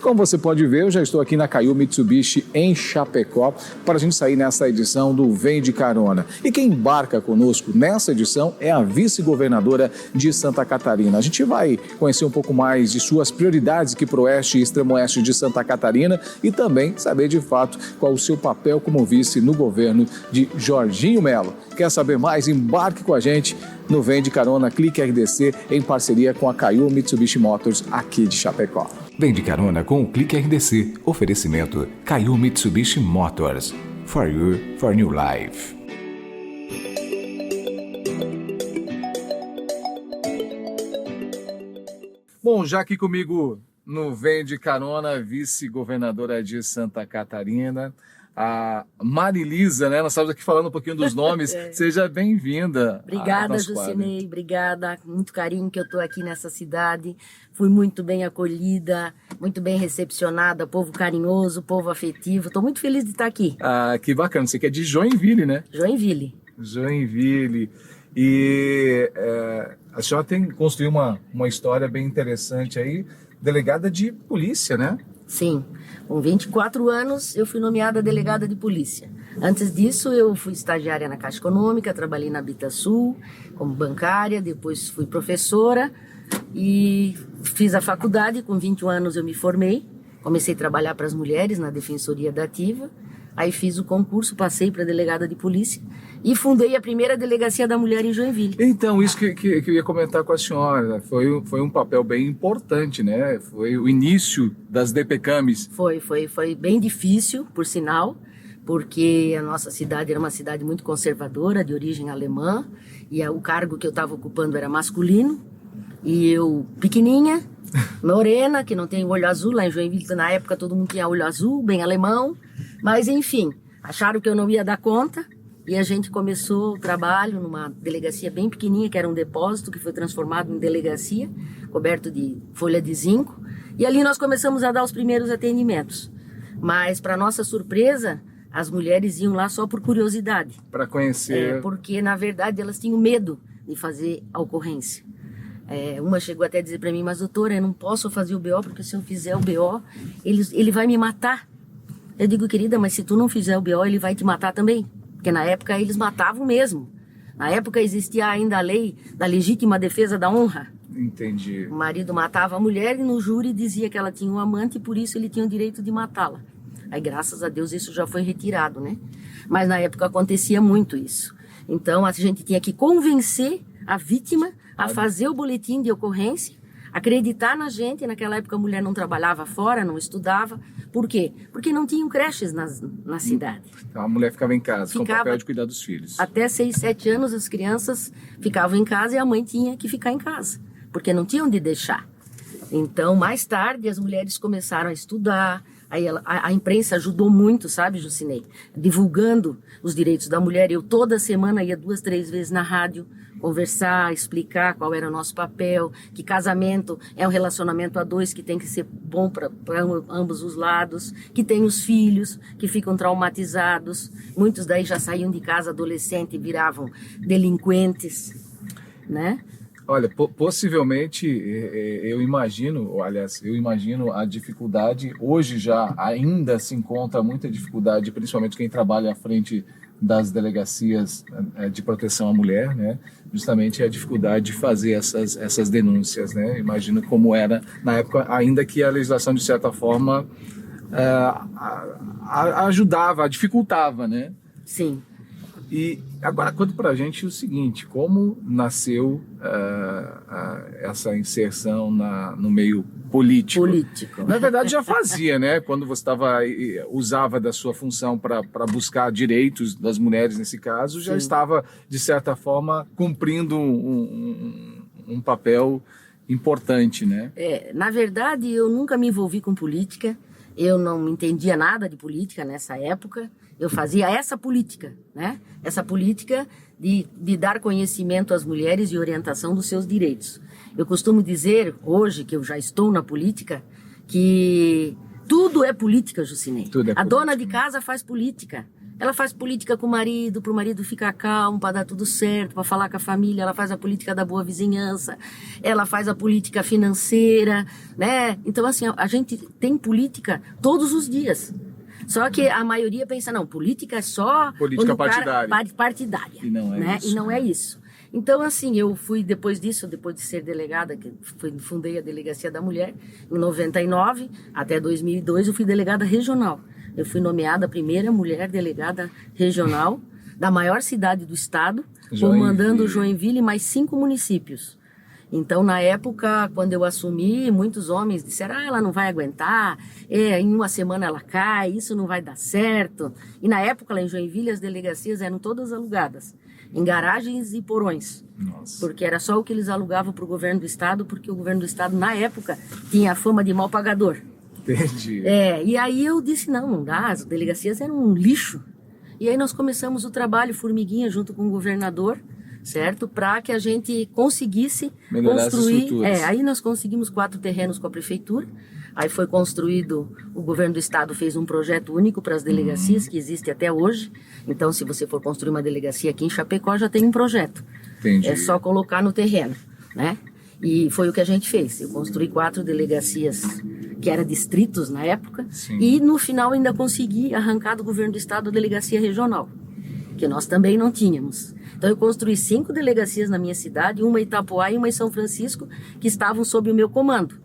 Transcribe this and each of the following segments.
como você pode ver, eu já estou aqui na Caiu Mitsubishi em Chapecó para a gente sair nessa edição do Vem de Carona. E quem embarca conosco nessa edição é a vice-governadora de Santa Catarina. A gente vai conhecer um pouco mais de suas prioridades aqui para o oeste e extremo-oeste de Santa Catarina e também saber de fato qual o seu papel como vice no governo de Jorginho Melo. Quer saber mais? Embarque com a gente no Vem de Carona Clique RDC em parceria com a Caiu Mitsubishi Motors aqui de Chapecó. Vem de carona com o Clique RDC. Oferecimento Caiu Mitsubishi Motors. For you, for new life. Bom, já aqui comigo no Vem de Carona, vice-governadora de Santa Catarina, a Marilisa, né? Nós estamos aqui falando um pouquinho dos nomes. Seja bem-vinda. Obrigada, Jucinei. Obrigada. Com muito carinho que eu estou aqui nessa cidade. Fui muito bem acolhida, muito bem recepcionada, povo carinhoso, povo afetivo. Estou muito feliz de estar aqui. Ah, que bacana. Você que é de Joinville, né? Joinville. Joinville. E a senhora construiu uma história bem interessante aí, delegada de polícia, né? Sim, com 24 anos eu fui nomeada delegada de polícia. Antes disso eu fui estagiária na Caixa Econômica, trabalhei na Habitasul como bancária, depois fui professora e fiz a faculdade. Com 21 anos eu me formei, comecei a trabalhar para as mulheres na Defensoria da Ativa, aí fiz o concurso, passei para delegada de polícia e fundei a primeira delegacia da mulher em Joinville. Então, isso que eu ia comentar com a senhora, foi um papel bem importante, né? Foi o início das DPCAMs. Foi bem difícil, por sinal, porque a nossa cidade era uma cidade muito conservadora, de origem alemã, e o cargo que eu estava ocupando era masculino, e eu, pequenininha, morena, que não tem olho azul, lá em Joinville, na época todo mundo tinha olho azul, bem alemão, mas enfim, acharam que eu não ia dar conta, e a gente começou o trabalho numa delegacia bem pequenininha, que era um depósito, que foi transformado em delegacia, coberto de folha de zinco. E ali nós começamos a dar os primeiros atendimentos. Mas, para nossa surpresa, as mulheres iam lá só por curiosidade. Para conhecer. Porque, na verdade, elas tinham medo de fazer a ocorrência. Uma chegou até a dizer para mim, mas doutora, eu não posso fazer o BO, porque se eu fizer o BO, ele vai me matar. Eu digo, querida, mas se tu não fizer o BO, ele vai te matar também. Porque na época eles matavam mesmo. Na época existia ainda a lei da legítima defesa da honra. Entendi. O marido matava a mulher e no júri dizia que ela tinha um amante e por isso ele tinha o direito de matá-la. Aí graças a Deus isso já foi retirado, né? Mas na época acontecia muito isso. Então a gente tinha que convencer a vítima a fazer o boletim de ocorrência, acreditar na gente. Naquela época a mulher não trabalhava fora, não estudava. Por quê? Porque não tinham creches na cidade. Então a mulher ficava em casa, com o papel de cuidar dos filhos. Até 6, 7 anos as crianças ficavam em casa e a mãe tinha que ficar em casa, porque não tinham de deixar. Então, mais tarde, as mulheres começaram a estudar. Aí a imprensa ajudou muito, sabe, Jucinei? Divulgando os direitos da mulher. Eu toda semana ia 2, 3 vezes na rádio conversar, explicar qual era o nosso papel, que casamento é um relacionamento a dois que tem que ser bom para ambos os lados, que tem os filhos que ficam traumatizados, muitos daí já saíam de casa adolescente e viravam delinquentes, né? Olha, possivelmente, eu imagino a dificuldade, hoje já ainda se encontra muita dificuldade, principalmente quem trabalha à frente das delegacias de proteção à mulher, né? Justamente a dificuldade de fazer essas denúncias, né? Imagino como era na época, ainda que a legislação, de certa forma, ajudava, dificultava, né? Sim. E agora conta pra gente o seguinte, como nasceu essa inserção no meio político? Na verdade já fazia, né? Quando você usava da sua função para buscar direitos das mulheres nesse caso, já estava, de certa forma, cumprindo um papel importante, né? Na verdade, eu nunca me envolvi com política, eu não entendia nada de política nessa época. Eu fazia essa política, né? Essa política de dar conhecimento às mulheres e orientação dos seus direitos. Eu costumo dizer, hoje que eu já estou na política, que tudo é política, Jucinei. A dona de casa faz política. Ela faz política com o marido, para o marido ficar calmo, para dar tudo certo, para falar com a família. Ela faz a política da boa vizinhança. Ela faz a política financeira, né? Então, assim, a gente tem política todos os dias. Só que a maioria pensa, não, política é só... Política partidária. Partidária. E não é né? isso. E não é isso. Então, assim, eu fui depois disso, depois de ser delegada, que fundei a Delegacia da Mulher, em 99, até 2002, eu fui delegada regional. Eu fui nomeada a primeira mulher delegada regional da maior cidade do estado, comandando Joinville e mais 5 municípios. Então, na época, quando eu assumi, muitos homens disseram, ela não vai aguentar, em uma semana ela cai, isso não vai dar certo. E na época, lá em Joinville, as delegacias eram todas alugadas, em garagens e porões. Nossa. Porque era só o que eles alugavam para o governo do estado, porque o governo do estado, na época, tinha a fama de mal pagador. Entendi. E aí eu disse, não dá, as delegacias eram um lixo. E aí nós começamos o trabalho formiguinha junto com o governador, certo? Para que a gente conseguisse melhorar construir. As estruturas. Aí nós conseguimos 4 terrenos com a prefeitura. Aí foi construído, o governo do estado fez um projeto único para as delegacias, que existe até hoje. Então, se você for construir uma delegacia aqui em Chapecó, já tem um projeto. Entendi. É só colocar no terreno, né? E foi o que a gente fez. Eu construí 4 delegacias que eram distritos na época. Sim. E no final ainda consegui arrancar do governo do estado a delegacia regional, que nós também não tínhamos. Então eu construí 5 delegacias na minha cidade, uma em Itapoá e uma em São Francisco, que estavam sob o meu comando.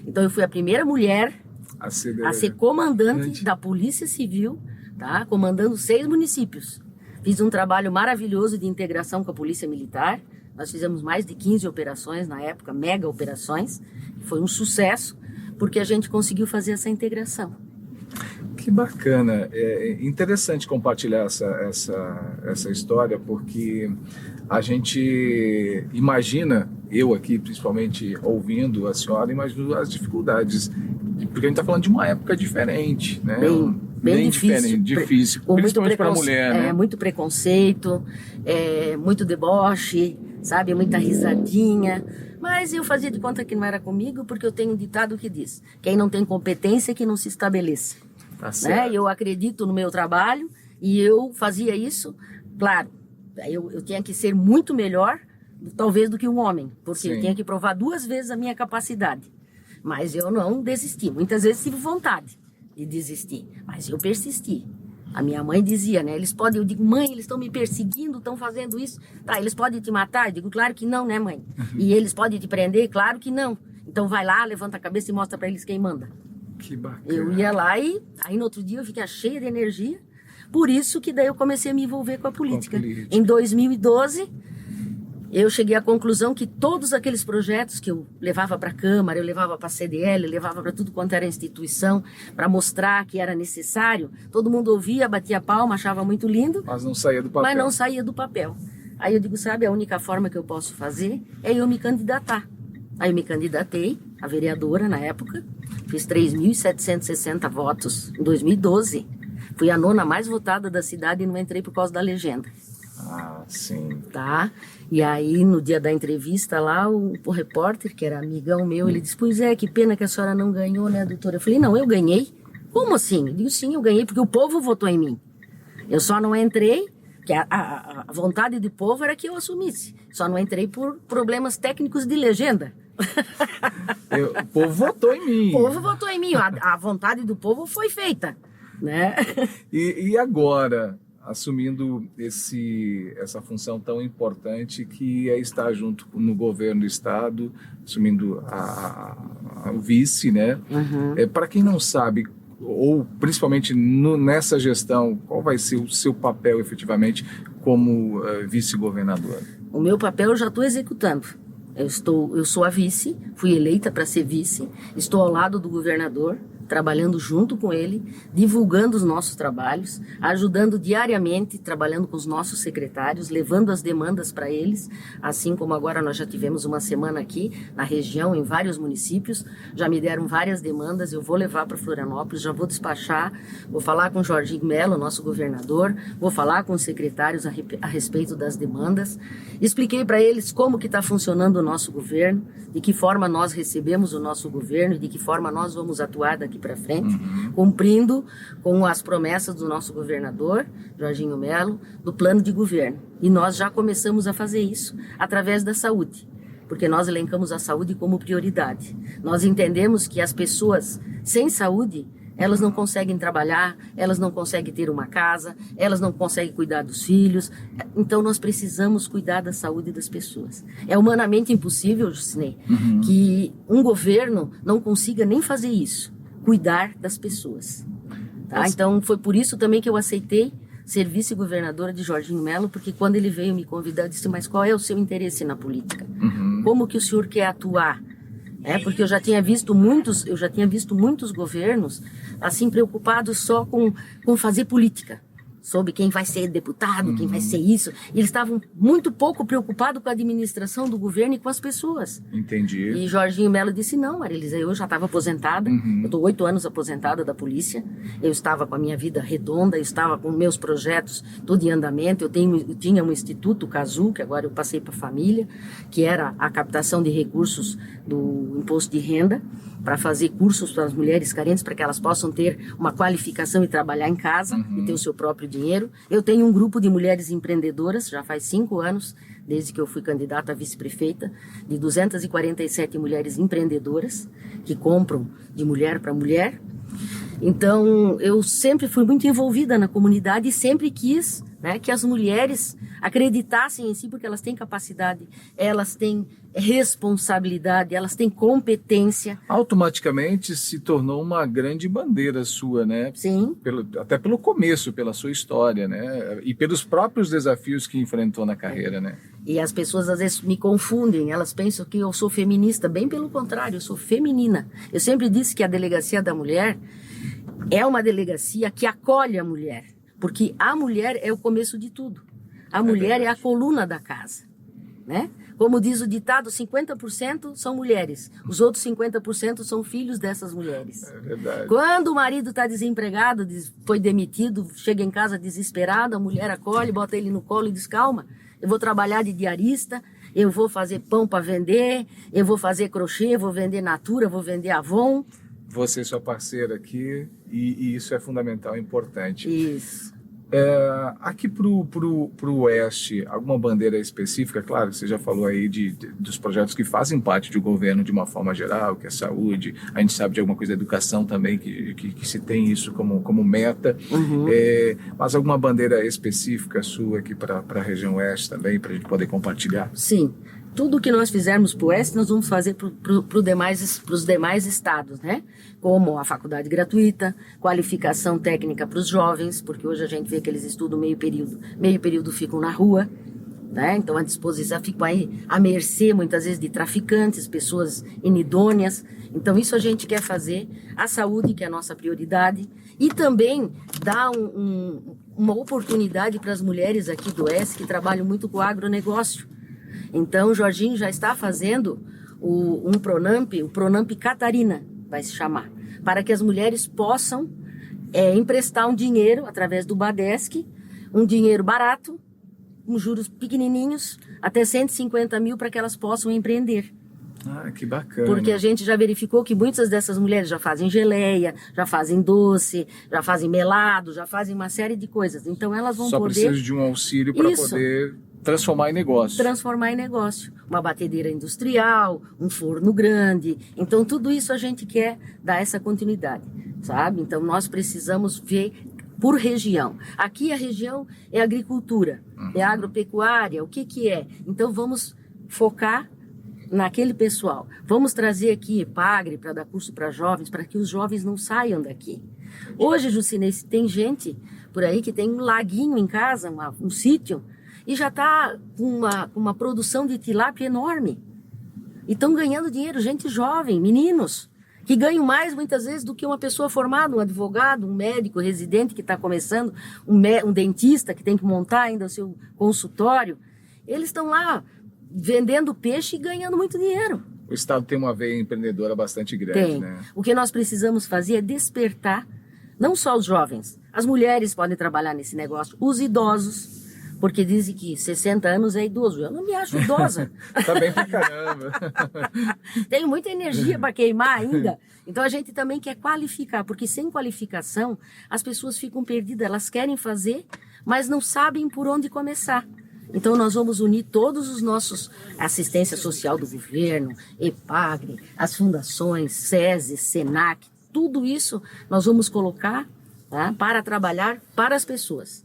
Então eu fui a primeira mulher a ser comandante da Polícia Civil, tá? Comandando 6 municípios. Fiz um trabalho maravilhoso de integração com a Polícia Militar. Nós fizemos mais de 15 operações na época, mega operações. Foi um sucesso, porque a gente conseguiu fazer essa integração. Que bacana. É interessante compartilhar essa história, porque a gente imagina, eu aqui principalmente ouvindo a senhora, imagino as dificuldades, porque a gente está falando de uma época diferente, né? Bem difícil, principalmente para a mulher, né? Muito preconceito, muito deboche, sabe? Muita risadinha. Mas eu fazia de conta que não era comigo, porque eu tenho um ditado que diz: quem não tem competência que não se estabeleça. Tá certo. Né? Eu acredito no meu trabalho e eu fazia isso, claro, eu tinha que ser muito melhor, talvez, do que um homem, porque Sim. eu tinha que provar 2 vezes a minha capacidade. Mas eu não desisti. Muitas vezes tive vontade de desistir, mas eu persisti. A minha mãe dizia, né? Eu digo, mãe, eles estão me perseguindo, estão fazendo isso. Tá, eles podem te matar? Eu digo, claro que não, né, mãe? E eles podem te prender? Claro que não. Então vai lá, levanta a cabeça e mostra para eles quem manda. Que bacana. Eu ia lá e aí no outro dia eu fiquei cheia de energia. Por isso que daí eu comecei a me envolver com a política. Em 2012, eu cheguei à conclusão que todos aqueles projetos que eu levava para a Câmara, eu levava para a CDL, eu levava para tudo quanto era instituição, para mostrar que era necessário, todo mundo ouvia, batia palma, achava muito lindo. Mas não saía do papel. Mas não saía do papel. Aí eu digo, sabe, a única forma que eu posso fazer é eu me candidatar. Aí eu me candidatei a vereadora na época, fiz 3.760 votos em 2012. Fui a 9ª mais votada da cidade e não entrei por causa da legenda. Ah, sim. Tá? E aí, no dia da entrevista lá, o repórter, que era amigão meu, ele disse, pois que pena que a senhora não ganhou, né, doutora? Eu falei, não, eu ganhei. Como assim? Eu digo, sim, eu ganhei, porque o povo votou em mim. Eu só não entrei, porque a vontade do povo era que eu assumisse. Só não entrei por problemas técnicos de legenda. O povo votou em mim. O povo votou em mim, a vontade do povo foi feita, né? E agora, assumindo essa função tão importante que é estar junto no governo do estado, assumindo o vice, né? Uhum. Para quem não sabe, ou principalmente nessa gestão, qual vai ser o seu papel efetivamente como vice-governador? O meu papel eu já estou executando. Eu sou a vice, fui eleita para ser vice, estou ao lado do governador, trabalhando junto com ele, divulgando os nossos trabalhos, ajudando diariamente, trabalhando com os nossos secretários, levando as demandas para eles, assim como agora nós já tivemos uma semana aqui na região, em vários municípios, já me deram várias demandas, eu vou levar para Florianópolis, já vou despachar, vou falar com o Jorginho Melo, nosso governador, vou falar com os secretários a respeito das demandas, expliquei para eles como que está funcionando o nosso governo, de que forma nós recebemos o nosso governo, de que forma nós vamos atuar daqui para frente, cumprindo com as promessas do nosso governador, Jorginho Melo, do plano de governo. E nós já começamos a fazer isso através da saúde, porque nós elencamos a saúde como prioridade. Nós entendemos que as pessoas sem saúde, elas não conseguem trabalhar, elas não conseguem ter uma casa, elas não conseguem cuidar dos filhos. Então, nós precisamos cuidar da saúde das pessoas. É humanamente impossível, Jusinei, que um governo não consiga nem fazer isso, cuidar das pessoas. Tá? Então, foi por isso também que eu aceitei ser vice-governadora de Jorginho Melo, porque quando ele veio me convidar, eu disse, mas qual é o seu interesse na política? Como que o senhor quer atuar? Porque eu já tinha visto muitos governos assim preocupados só com fazer política, sobre quem vai ser deputado, quem vai ser isso. E eles estavam muito pouco preocupados com a administração do governo e com as pessoas. Entendi. E Jorginho Melo disse, não, Marilisa, eu já estava aposentada, eu estou 8 anos aposentada da polícia, eu estava com a minha vida redonda, eu estava com meus projetos tudo em andamento, eu tinha um instituto, o CASU, que agora eu passei para a família, que era a captação de recursos do imposto de renda, para fazer cursos para as mulheres carentes, para que elas possam ter uma qualificação e trabalhar em casa e ter o seu próprio dinheiro. Eu tenho um grupo de mulheres empreendedoras, já faz 5 anos, desde que eu fui candidata a vice-prefeita, de 247 mulheres empreendedoras, que compram de mulher para mulher. Então, eu sempre fui muito envolvida na comunidade e sempre quis, que as mulheres acreditassem em si, porque elas têm capacidade, elas têm responsabilidade, elas têm competência. Automaticamente se tornou uma grande bandeira sua, né? Sim. Até pelo começo, pela sua história, né? E pelos próprios desafios que enfrentou na carreira, né? E as pessoas às vezes me confundem, elas pensam que eu sou feminista, bem pelo contrário, eu sou feminina. Eu sempre disse que a Delegacia da Mulher é uma delegacia que acolhe a mulher, porque a mulher é o começo de tudo. A mulher é a coluna da casa, né? Como diz o ditado, 50% são mulheres, os outros 50% são filhos dessas mulheres. É verdade. Quando o marido está desempregado, foi demitido, chega em casa desesperado, a mulher acolhe, bota ele no colo e diz, calma, eu vou trabalhar de diarista, eu vou fazer pão para vender, eu vou fazer crochê, vou vender Natura, vou vender Avon. Você é sua parceira aqui e isso é fundamental, importante. Isso. Aqui pro Oeste, alguma bandeira específica? Claro, você já falou aí dos projetos que fazem parte do governo de uma forma geral, que é saúde, a gente sabe de alguma coisa da educação também, que se tem isso como meta, mas alguma bandeira específica sua aqui para a região Oeste também, para a gente poder compartilhar? Sim. Tudo que nós fizermos para o Oeste, nós vamos fazer para os demais estados, né? Como a faculdade gratuita, qualificação técnica para os jovens, porque hoje a gente vê que eles estudam meio período ficam na rua, né? Então a disposição ficam aí à mercê, muitas vezes, de traficantes, pessoas inidôneas. Então isso a gente quer fazer, a saúde, que é a nossa prioridade, e também dar uma oportunidade para as mulheres aqui do Oeste que trabalham muito com o agronegócio. Então, o Jorginho já está fazendo o Pronamp Catarina, vai se chamar, para que as mulheres possam emprestar um dinheiro através do Badesc, um dinheiro barato, com juros pequenininhos, até 150 mil, para que elas possam empreender. Ah, que bacana. Porque a gente já verificou que muitas dessas mulheres já fazem geleia, já fazem doce, já fazem melado, já fazem uma série de coisas. Então, elas vão Só poder... precisam de um auxílio para poder... transformar em negócio. Transformar em negócio. Uma batedeira industrial, um forno grande. Então, tudo isso a gente quer dar essa continuidade, sabe? Então, nós precisamos ver por região. Aqui a região é agricultura, é agropecuária, o que é? Então, vamos focar naquele pessoal. Vamos trazer aqui EPAGRE para dar curso para jovens, para que os jovens não saiam daqui. Hoje, Jucinei, tem gente por aí que tem um laguinho em casa, um sítio, e já está com uma produção de tilápia enorme. E estão ganhando dinheiro, gente jovem, meninos, que ganham mais muitas vezes do que uma pessoa formada, um advogado, um médico residente que está começando, um dentista que tem que montar ainda o seu consultório. Eles estão lá vendendo peixe e ganhando muito dinheiro. O Estado tem uma veia empreendedora bastante grande, né? O que nós precisamos fazer é despertar, não só os jovens, as mulheres podem trabalhar nesse negócio, os idosos, porque dizem que 60 anos é idoso. Eu não me acho idosa. Tá bem pra caramba. Tenho muita energia para queimar ainda. Então a gente também quer qualificar, porque sem qualificação as pessoas ficam perdidas. Elas querem fazer, mas não sabem por onde começar. Então nós vamos unir todos os nossos assistência social do governo, EPAGRE, as fundações, SESI, SENAC, tudo isso nós vamos colocar, tá, para trabalhar para as pessoas,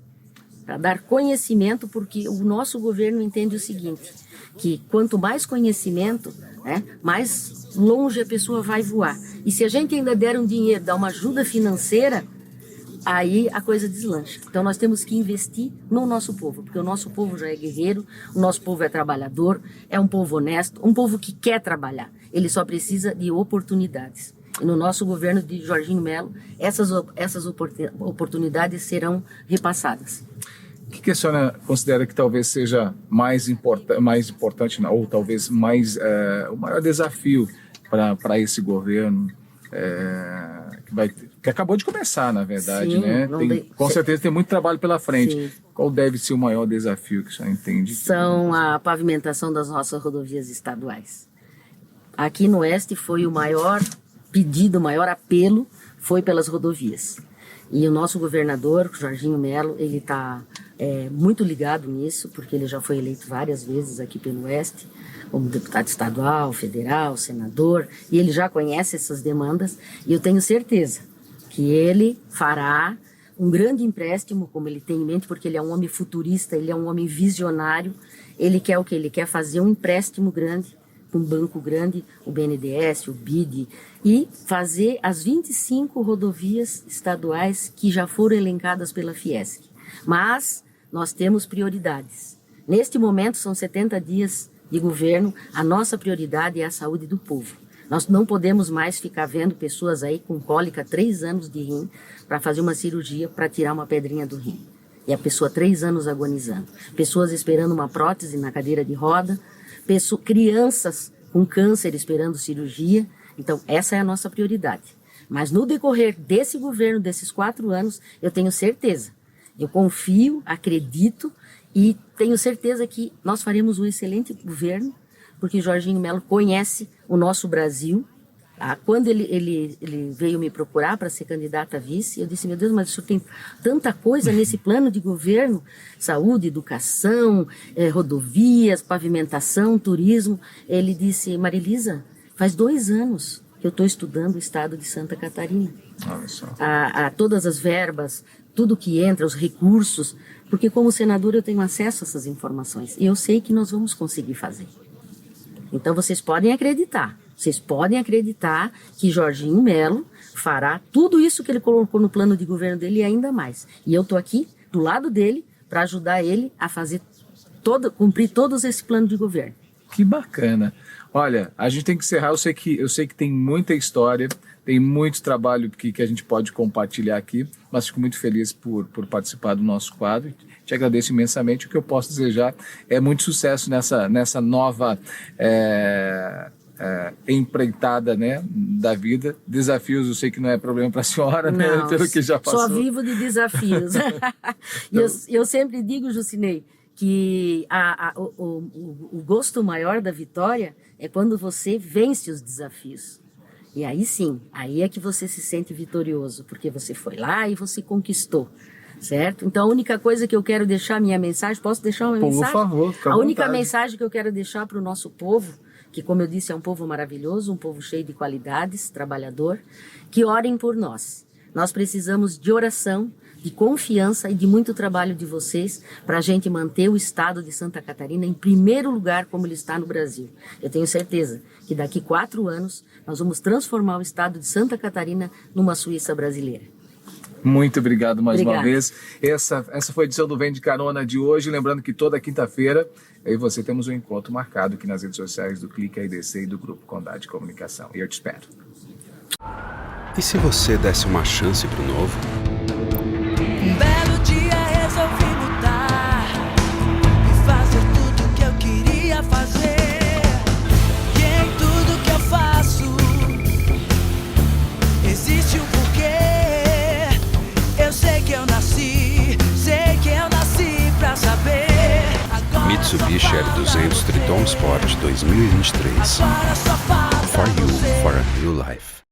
para dar conhecimento, porque o nosso governo entende o seguinte, que quanto mais conhecimento, né, mais longe a pessoa vai voar. E se a gente ainda der um dinheiro, dar uma ajuda financeira, aí a coisa deslancha. Então nós temos que investir no nosso povo, porque o nosso povo já é guerreiro, o nosso povo é trabalhador, é um povo honesto, um povo que quer trabalhar. Ele só precisa de oportunidades. E no nosso governo de Jorginho Melo, essas oportunidades serão repassadas. O que a senhora considera que talvez seja mais importante, ou talvez mais o maior desafio para esse governo, que acabou de começar, na verdade, sim, né? Com certeza tem muito trabalho pela frente. Sim. Qual deve ser o maior desafio que a senhora entende? São a pavimentação das nossas rodovias estaduais. Aqui no Oeste foi o maior pedido, o maior apelo foi pelas rodovias. E o nosso governador, Jorginho Melo, ele está muito ligado nisso, porque ele já foi eleito várias vezes aqui pelo Oeste, como deputado estadual, federal, senador, e ele já conhece essas demandas, e eu tenho certeza que ele fará um grande empréstimo, como ele tem em mente, porque ele é um homem futurista, ele é um homem visionário, ele quer o quê? Ele quer fazer um empréstimo grande, um banco grande, o BNDES, o BID, e fazer as 25 rodovias estaduais que já foram elencadas pela Fiesc. Mas nós temos prioridades. Neste momento, são 70 dias de governo, a nossa prioridade é a saúde do povo. Nós não podemos mais ficar vendo pessoas aí com cólica, 3 anos de rim, para fazer uma cirurgia para tirar uma pedrinha do rim. E a pessoa 3 anos agonizando. Pessoas esperando uma prótese na cadeira de roda, crianças com câncer esperando cirurgia. Então, essa é a nossa prioridade. Mas no decorrer desse governo, desses 4 anos, eu tenho certeza. Eu confio, acredito e tenho certeza que nós faremos um excelente governo, porque Jorginho Melo conhece o nosso Brasil. Quando ele veio me procurar para ser candidata a vice, eu disse, meu Deus, mas o senhor tem tanta coisa nesse plano de governo, saúde, educação, rodovias, pavimentação, turismo. Ele disse, Marilisa, faz 2 anos que eu estou estudando o estado de Santa Catarina. Olha só. Todas as verbas, tudo que entra, os recursos, porque como senador eu tenho acesso a essas informações e eu sei que nós vamos conseguir fazer. Então vocês podem acreditar que Jorginho Melo fará tudo isso que ele colocou no plano de governo dele e ainda mais. E eu estou aqui do lado dele para ajudar ele a fazer cumprir todos esse plano de governo. Que bacana. Olha, a gente tem que encerrar. Eu sei que tem muita história, tem muito trabalho que a gente pode compartilhar aqui, mas fico muito feliz por participar do nosso quadro. Te agradeço imensamente. O que eu posso desejar é muito sucesso nessa nova empreitada, né, da vida. Desafios, eu sei que não é problema para a senhora, não, né, pelo que já passou. Só vivo de desafios. E eu sempre digo, Jucinei, que o gosto maior da vitória é quando você vence os desafios. E aí sim, aí é que você se sente vitorioso, porque você foi lá e você conquistou, certo? Então a única coisa que eu quero deixar, minha mensagem, posso deixar uma mensagem? Por favor, fica à vontade. A única mensagem que eu quero deixar para o nosso povo, que como eu disse é um povo maravilhoso, um povo cheio de qualidades, trabalhador, que orem por nós. Nós precisamos de oração, de confiança e de muito trabalho de vocês para a gente manter o estado de Santa Catarina em primeiro lugar como ele está no Brasil. Eu tenho certeza que daqui 4 anos nós vamos transformar o estado de Santa Catarina numa Suíça brasileira. Muito obrigado mais uma vez. Essa foi a edição do Vem de Carona de hoje. Lembrando que toda quinta-feira eu e você temos um encontro marcado aqui nas redes sociais do Clique RDC e do Grupo Condade Comunicação. E eu te espero. E se você desse uma chance pro novo? Um belo dia resolvi mudar e fazer tudo que eu queria fazer. E em tudo que eu faço existe um porquê. Eu sei que eu nasci pra saber. Mitsubishi L200 Triton Sport 2023. For you, for a new life.